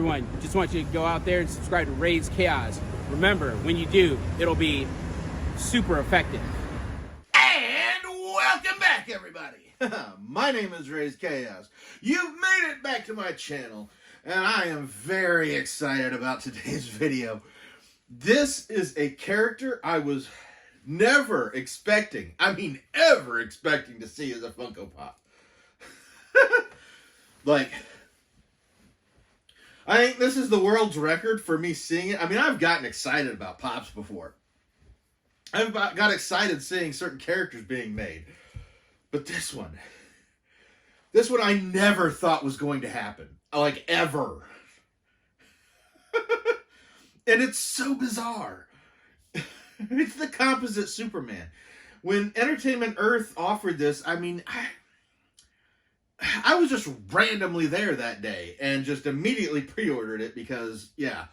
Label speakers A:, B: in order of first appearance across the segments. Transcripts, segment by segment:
A: everyone, just want you to go out there and subscribe to Raze Chaos. Remember, when you do, it'll be super effective.
B: And welcome back, everybody. My name is Raze Chaos. You've made it back to my channel, and I am very excited about today's video. This is a character I was never expecting, ever expecting to see as a Funko Pop. Like, I think this is the world's record for me seeing it. I've gotten excited about Pops before. I've got excited seeing certain characters being made. But this one I never thought was going to happen. Like, ever. And it's so bizarre. It's the Composite Superman. When Entertainment Earth offered this, I was just randomly there that day and just immediately pre-ordered it because, yeah,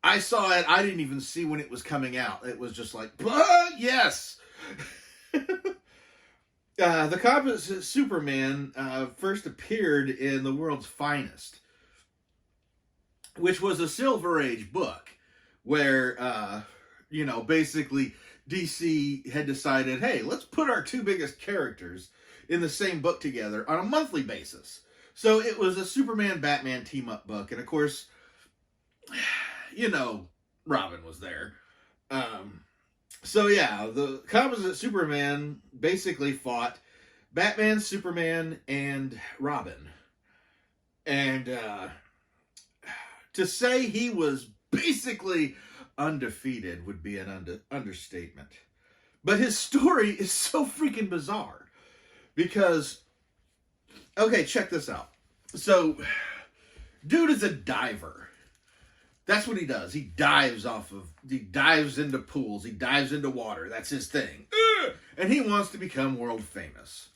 B: I saw it. I didn't even see when it was coming out. It was just like, yes! The Composite Superman first appeared in The World's Finest, which was a Silver Age book where, basically DC had decided, hey, let's put our two biggest characters in the same book together on a monthly basis. So it was a Superman-Batman team-up book. And of course, Robin was there. So yeah, the Composite Superman basically fought Batman, Superman, and Robin. And to say he was basically undefeated would be an understatement. But his story is so freaking bizarre. Because, okay, check this out. So, dude is a diver. That's what he does. He dives into pools. He dives into water. That's his thing. And he wants to become world famous.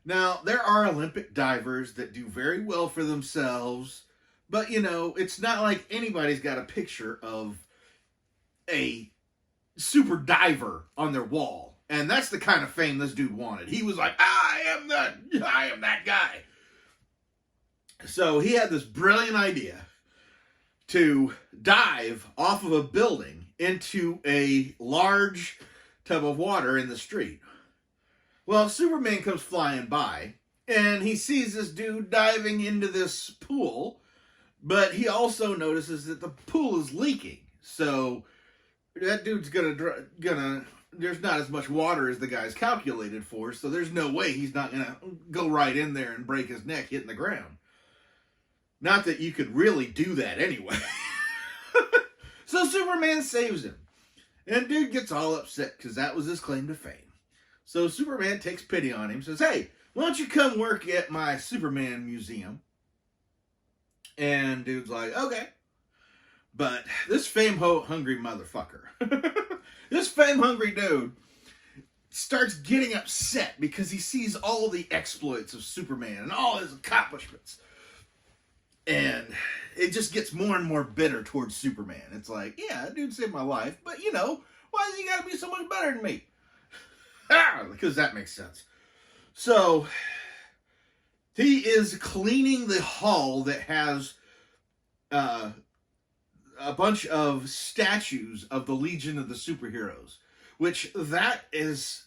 B: Now, there are Olympic divers that do very well for themselves. But, it's not like anybody's got a picture of a super diver on their wall. And that's the kind of fame this dude wanted. He was like, I am that guy. So he had this brilliant idea to dive off of a building into a large tub of water in the street. Well, Superman comes flying by, and he sees this dude diving into this pool, but he also notices that the pool is leaking. So that dude's gonna there's not as much water as the guy's calculated for, so there's no way he's not gonna go right in there and break his neck hitting the ground. Not that you could really do that anyway. So Superman saves him. And dude gets all upset because that was his claim to fame. So Superman takes pity on him, says, hey, why don't you come work at my Superman museum? And dude's like, okay. But this fame-hungry motherfucker, this fame-hungry dude starts getting upset because he sees all the exploits of Superman and all his accomplishments. And it just gets more and more bitter towards Superman. It's like, yeah, that dude saved my life, but why does he gotta be so much better than me? Because that makes sense. So, he is cleaning the hall that has a bunch of statues of the Legion of the Superheroes, which that is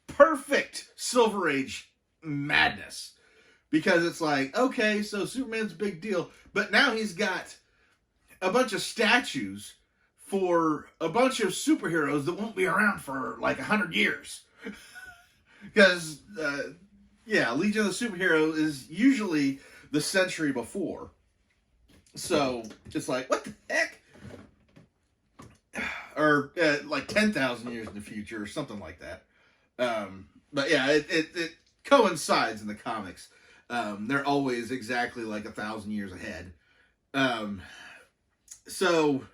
B: perfect Silver Age madness. Because it's like, okay, so Superman's a big deal, but now he's got a bunch of statues for a bunch of superheroes that won't be around for like 100 years. Because, Legion of the Superheroes is usually the century before. So, it's like, what the heck? Or, like 10,000 years in the future, or something like that. But yeah, it coincides in the comics. They're always exactly like 1,000 years ahead. So,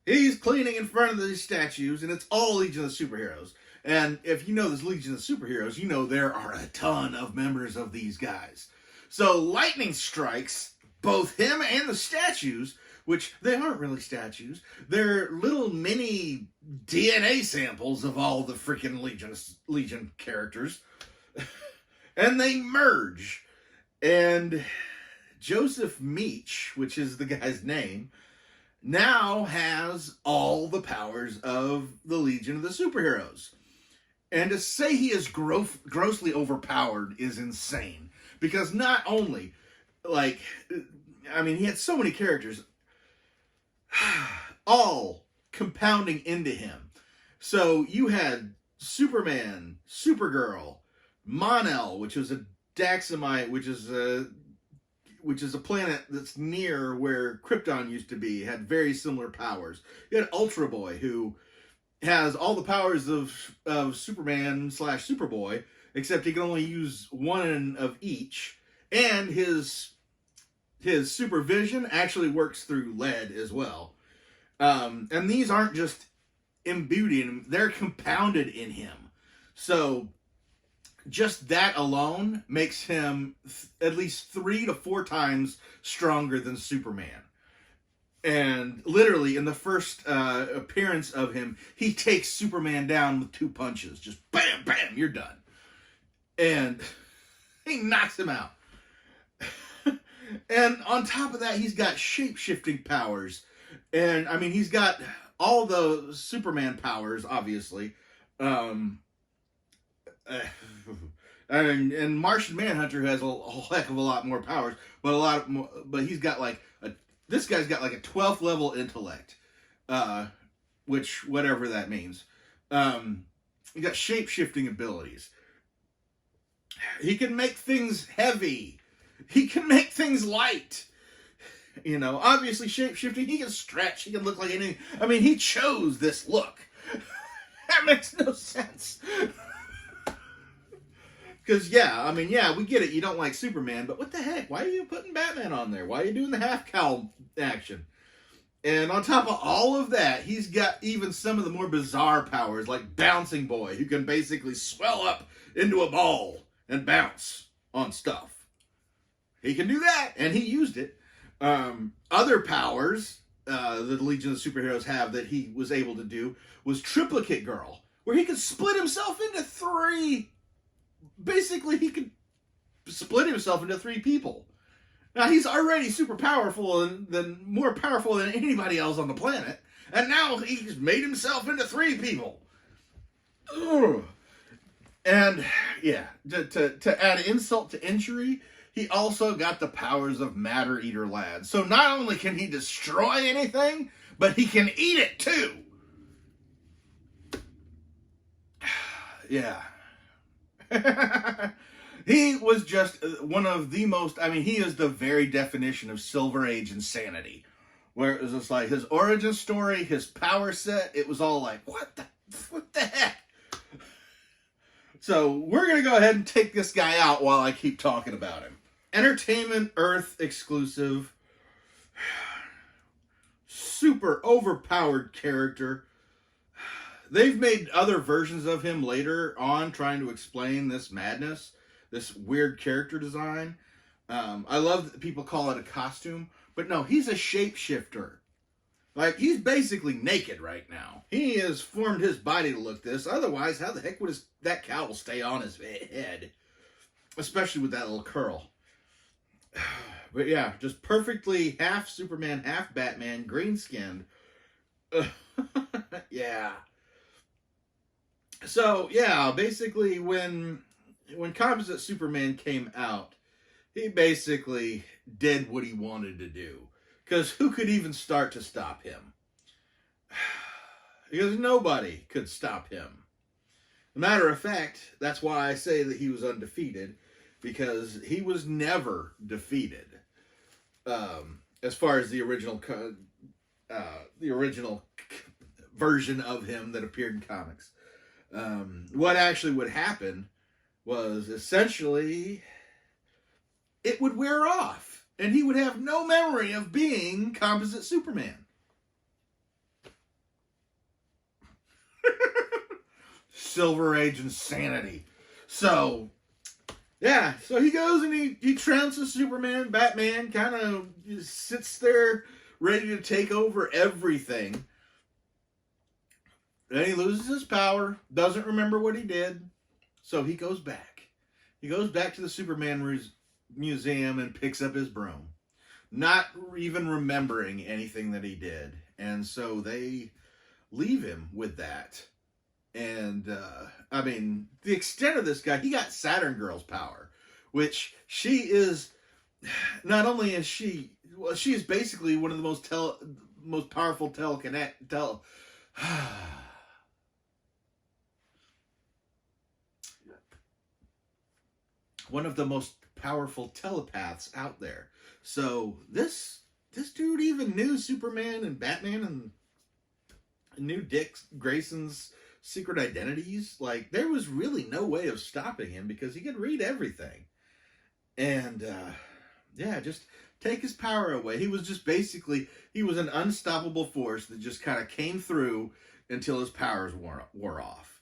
B: he's cleaning in front of these statues, and it's all Legion of the Superheroes. And if you know this Legion of Superheroes, you know there are a ton of members of these guys. So lightning strikes both him and the statues, which they aren't really statues. They're little mini DNA samples of all the freaking Legion characters. And they merge. And Joseph Meach, which is the guy's name, now has all the powers of the Legion of the Superheroes. And to say he is grossly overpowered is insane. Because not only, like, I mean, he had so many characters, all compounding into him. So you had Superman, Supergirl, Mon-El, which was a Daxamite, which is a planet that's near where Krypton used to be, had very similar powers. You had Ultra Boy, who has all the powers of Superman / Superboy, except he can only use one of each, and his supervision actually works through lead as well. And these aren't just imbued in him, they're compounded in him. So just that alone makes him at least 3 to 4 times stronger than Superman. And literally, in the first appearance of him, he takes Superman down with 2 punches. Just bam, bam, you're done. And he knocks him out. And on top of that, he's got shape-shifting powers. And, I mean, he's got all the Superman powers, obviously. And Martian Manhunter has a heck of a lot more powers, but he's got like this guy's got like a 12th level intellect, which whatever that means. He got shape shifting abilities. He can make things heavy. He can make things light. You know, obviously shape shifting. He can stretch. He can look like anything. I mean, he chose this look. That makes no sense. Because, yeah, I mean, yeah, we get it. You don't like Superman, but what the heck? Why are you putting Batman on there? Why are you doing the half-cowl action? And on top of all of that, he's got even some of the more bizarre powers, like Bouncing Boy, who can basically swell up into a ball and bounce on stuff. He can do that, and he used it. Other powers the Legion of Superheroes have that he was able to do was Triplicate Girl, where he could split himself into 3. Basically, he could split himself into 3 people. Now, he's already super powerful and more powerful than anybody else on the planet. And now he's made himself into 3 people. Ugh. And, yeah, to add insult to injury, he also got the powers of Matter Eater Lad. So not only can he destroy anything, but he can eat it too. Yeah. He was just one of the most, I mean, he is the very definition of Silver Age insanity. Where it was just like his origin story, his power set, it was all like, what the heck? So we're going to go ahead and take this guy out while I keep talking about him. Entertainment Earth exclusive, super overpowered character. They've made other versions of him later on trying to explain this madness, this weird character design. I love that people call it a costume, but no, he's a shapeshifter. Like, he's basically naked right now. He has formed his body to look this. Otherwise, how the heck would that cowl stay on his head? Especially with that little curl. But yeah, just perfectly half Superman, half Batman, green-skinned. Yeah. So, yeah, basically when Composite Superman came out, he basically did what he wanted to do. Because who could even start to stop him? Because nobody could stop him. As a matter of fact, that's why I say that he was undefeated. Because he was never defeated. As far as the original version of him that appeared in comics. What actually would happen was essentially it would wear off. And he would have no memory of being Composite Superman. Silver Age insanity. So, yeah. So he goes and he trounces Superman. Batman kind of sits there ready to take over everything. Then he loses his power. Doesn't remember what he did. So he goes back. He goes back to the Superman museum and picks up his broom, not even remembering anything that he did. And so they leave him with that. And, I mean, the extent of this guy, he got Saturn Girl's power, which she is, not only is she, well, she is basically one of the most powerful one of the most powerful telepaths out there. So this dude even knew Superman and Batman and knew Dick Grayson's secret identities. Like, there was really no way of stopping him because he could read everything. And, yeah, just take his power away. He was just basically, he was an unstoppable force that just kind of came through until his powers wore off.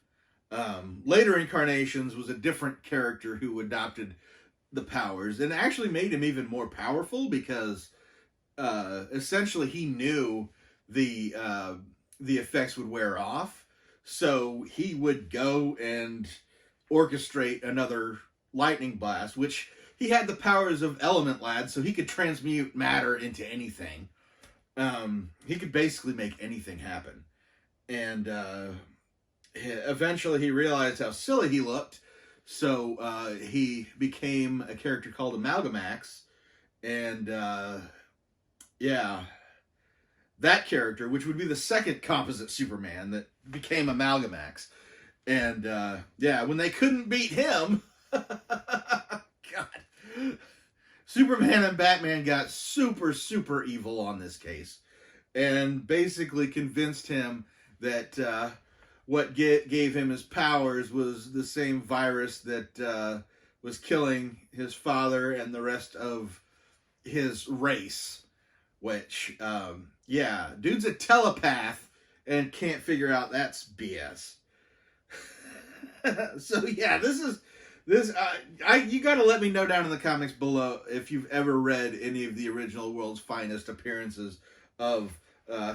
B: Later incarnations was a different character who adopted the powers and actually made him even more powerful because essentially he knew the effects would wear off. So he would go and orchestrate another lightning blast, which he had the powers of Element Lad, so he could transmute matter into anything. He could basically make anything happen. And eventually he realized how silly he looked, so he became a character called Amalgamax. And yeah, that character, which would be the second Composite Superman that became Amalgamax. And yeah, when they couldn't beat him, God, Superman and Batman got super, super evil on this case and basically convinced him that what gave him his powers was the same virus that was killing his father and the rest of his race. Which, yeah, dude's a telepath and can't figure out that's BS. So yeah, you gotta let me know down in the comments below if you've ever read any of the original World's Finest appearances of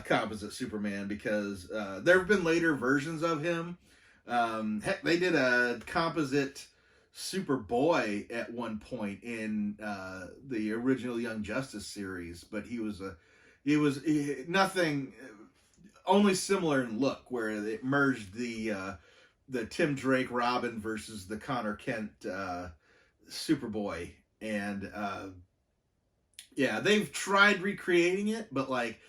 B: Composite Superman, because there have been later versions of him. Heck, they did a Composite Superboy at one point in the original Young Justice series, but he was nothing, only similar in look, where it merged the Tim Drake Robin versus the Connor Kent Superboy. And yeah, they've tried recreating it, but like,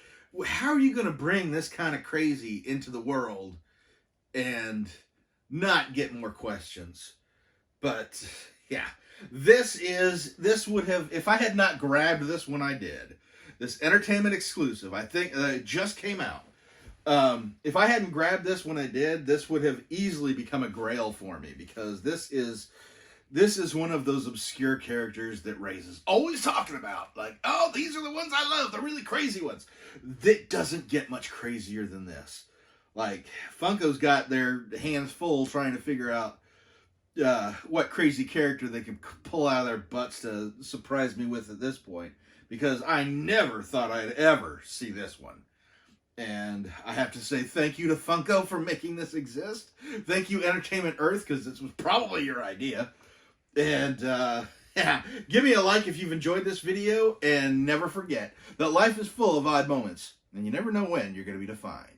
B: how are you going to bring this kind of crazy into the world and not get more questions? But yeah, this would have, if I had not grabbed this when I did, this entertainment exclusive, I think it just came out. If I hadn't grabbed this when I did, this would have easily become a grail for me, because this is one of those obscure characters that Raze is always talking about. Like, oh, these are the ones I love, the really crazy ones. That doesn't get much crazier than this. Like, Funko's got their hands full trying to figure out what crazy character they can pull out of their butts to surprise me with at this point, because I never thought I'd ever see this one. And I have to say thank you to Funko for making this exist. Thank you, Entertainment Earth, because this was probably your idea. And yeah, give me a like if you've enjoyed this video, and never forget that life is full of odd moments, and you never know when you're going to be defined.